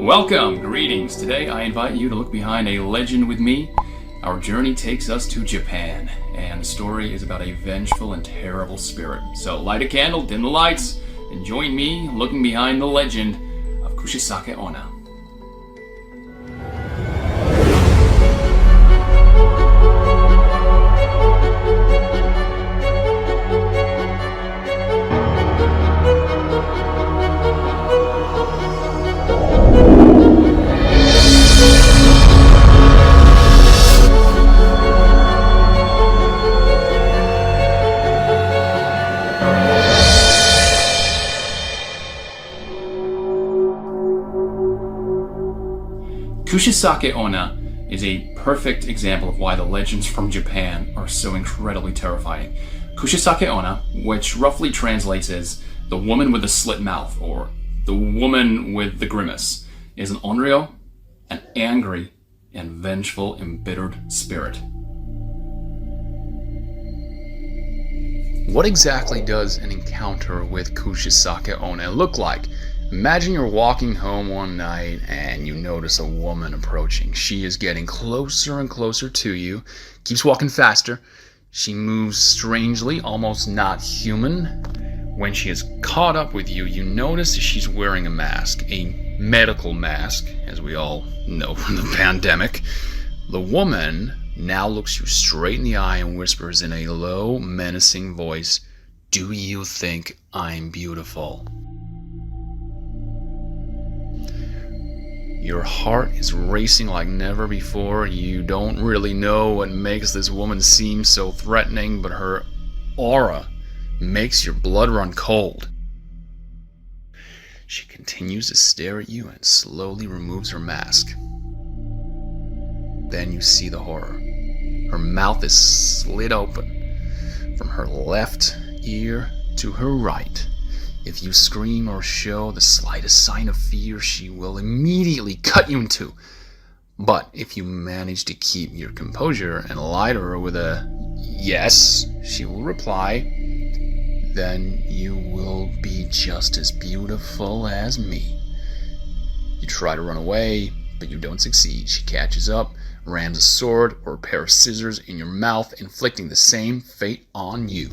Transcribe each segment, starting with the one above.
Welcome, greetings. Today I invite you to look behind a legend with me. Our journey takes us to Japan, and the story is about a vengeful and terrible spirit. So light a candle, dim the lights, and join me looking behind the legend of Kushisake Onna. Kushisake Onna is a perfect example of why the legends from Japan are so incredibly terrifying. Kushisake Onna, which roughly translates as the woman with the slit mouth or the woman with the grimace, is an onryo, an angry and vengeful, embittered spirit. What exactly does an encounter with Kushisake Onna look like? Imagine you're walking home one night and you notice a woman approaching. She is getting closer and closer to you, keeps walking faster. She moves strangely, almost not human. When she is caught up with you, you notice she's wearing a mask, a medical mask, as we all know from the pandemic. The woman now looks you straight in the eye and whispers in a low, menacing voice, "Do you think I'm beautiful?" Your heart is racing like never before. You don't really know what makes this woman seem so threatening, but her aura makes your blood run cold. She continues to stare at you and slowly removes her mask. Then you see the horror. Her mouth is slit open from her left ear to her right. If you scream or show the slightest sign of fear, she will immediately cut you in two. But if you manage to keep your composure and lie to her with a yes, she will reply, then you will be just as beautiful as me. You try to run away, but you don't succeed. She catches up, rams a sword or a pair of scissors in your mouth, inflicting the same fate on you.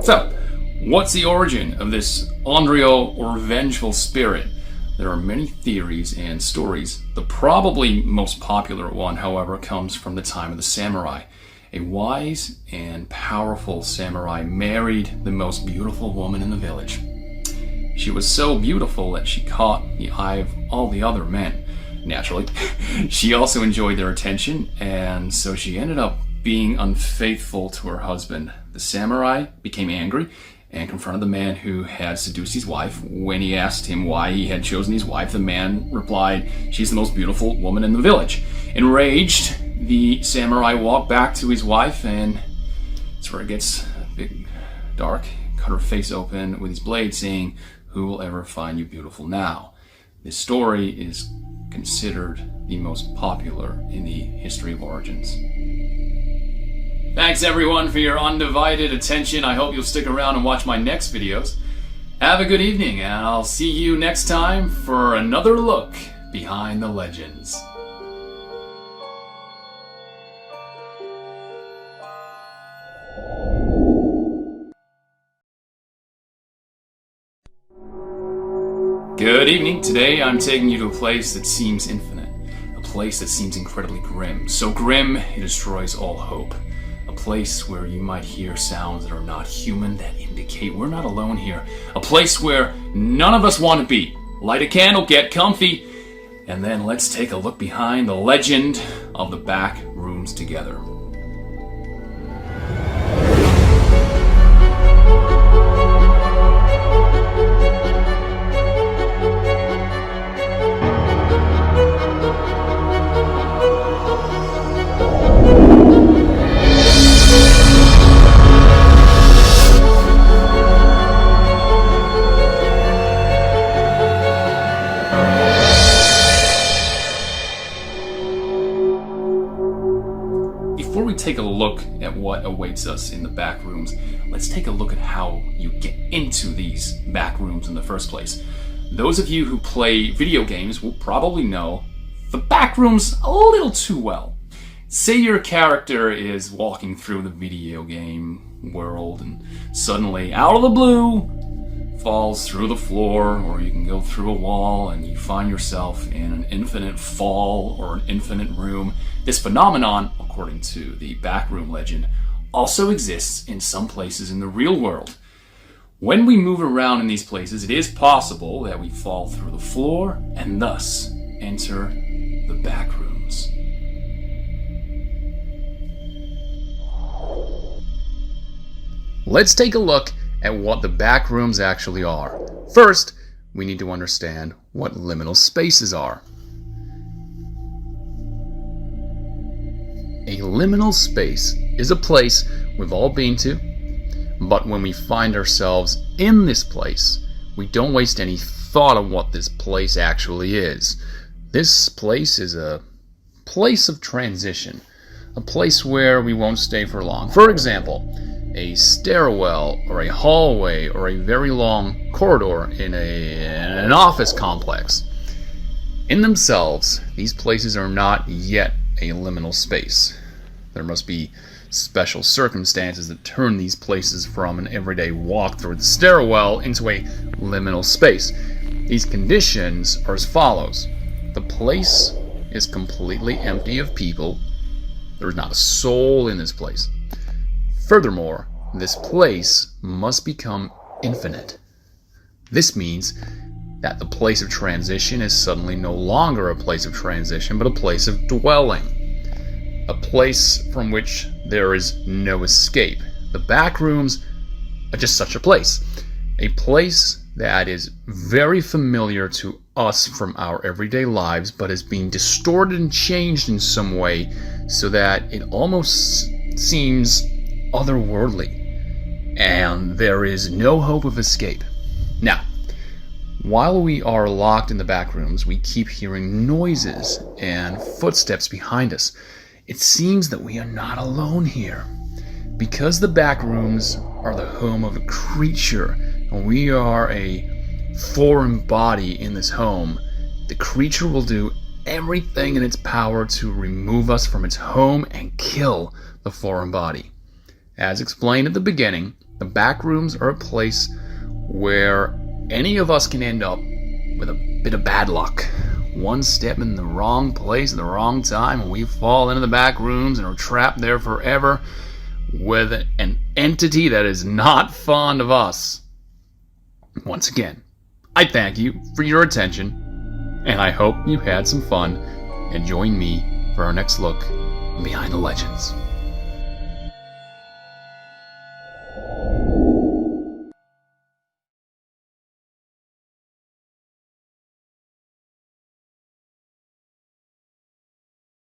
So, what's the origin of this onryo or vengeful spirit? There are many theories and stories. The probably most popular one, however, comes from the time of the samurai. A wise and powerful samurai married the most beautiful woman in the village. She was so beautiful that she caught the eye of all the other men. Naturally, she also enjoyed their attention, and so she ended up being unfaithful to her husband. The samurai became angry and confronted the man who had seduced his wife. When he asked him why he had chosen his wife, the man replied, "She's the most beautiful woman in the village." Enraged, the samurai walked back to his wife, and that's where it gets a bit dark. Cut her face open with his blade, saying, "Who will ever find you beautiful now?" This story is considered the most popular in the history of origins. Thanks everyone for your undivided attention. I hope you'll stick around and watch my next videos. Have a good evening, and I'll see you next time for another look behind the legends. Good evening. Today I'm taking you to a place that seems infinite. A place that seems incredibly grim. So grim, it destroys all hope. A place where you might hear sounds that are not human, that indicate we're not alone here. A place where none of us want to be. Light a candle, get comfy, and then let's take a look behind the legend of the back rooms together. take a look at what awaits us in the back rooms, let's take a look at how you get into these back rooms in the first place. Those of you who play video games will probably know the back rooms a little too well. Say your character is walking through the video game world and suddenly, out of the blue, falls through the floor, or you can go through a wall and you find yourself in an infinite fall or an infinite room. This phenomenon, according to the backroom legend, also exists in some places in the real world. When we move around in these places, it is possible that we fall through the floor and thus enter the back rooms. Let's take a look at what the back rooms actually are. First, we need to understand what liminal spaces are. A liminal space is a place we've all been to, but when we find ourselves in this place, we don't waste any thought on what this place actually is. This place is a place of transition, a place where we won't stay for long. For example, a stairwell or a hallway or a very long corridor in an office complex. In themselves, these places are not yet a liminal space. There must be special circumstances that turn these places from an everyday walk through the stairwell into a liminal space. These conditions are as follows. The place is completely empty of people. There is not a soul in this place. Furthermore, this place must become infinite. This means that the place of transition is suddenly no longer a place of transition, but a place of dwelling. A place from which there is no escape. The back rooms are just such a place. A place that is very familiar to us from our everyday lives, but is being distorted and changed in some way so that it almost seems otherworldly, and there is no hope of escape. Now, while we are locked in the back rooms, we keep hearing noises and footsteps behind us. It seems that we are not alone here. Because the back rooms are the home of a creature, and we are a foreign body in this home, the creature will do everything in its power to remove us from its home and kill the foreign body. As explained at the beginning, the back rooms are a place where any of us can end up with a bit of bad luck. One step in the wrong place at the wrong time, and we fall into the back rooms and are trapped there forever with an entity that is not fond of us. Once again, I thank you for your attention, and I hope you had some fun, and join me for our next look behind the legends.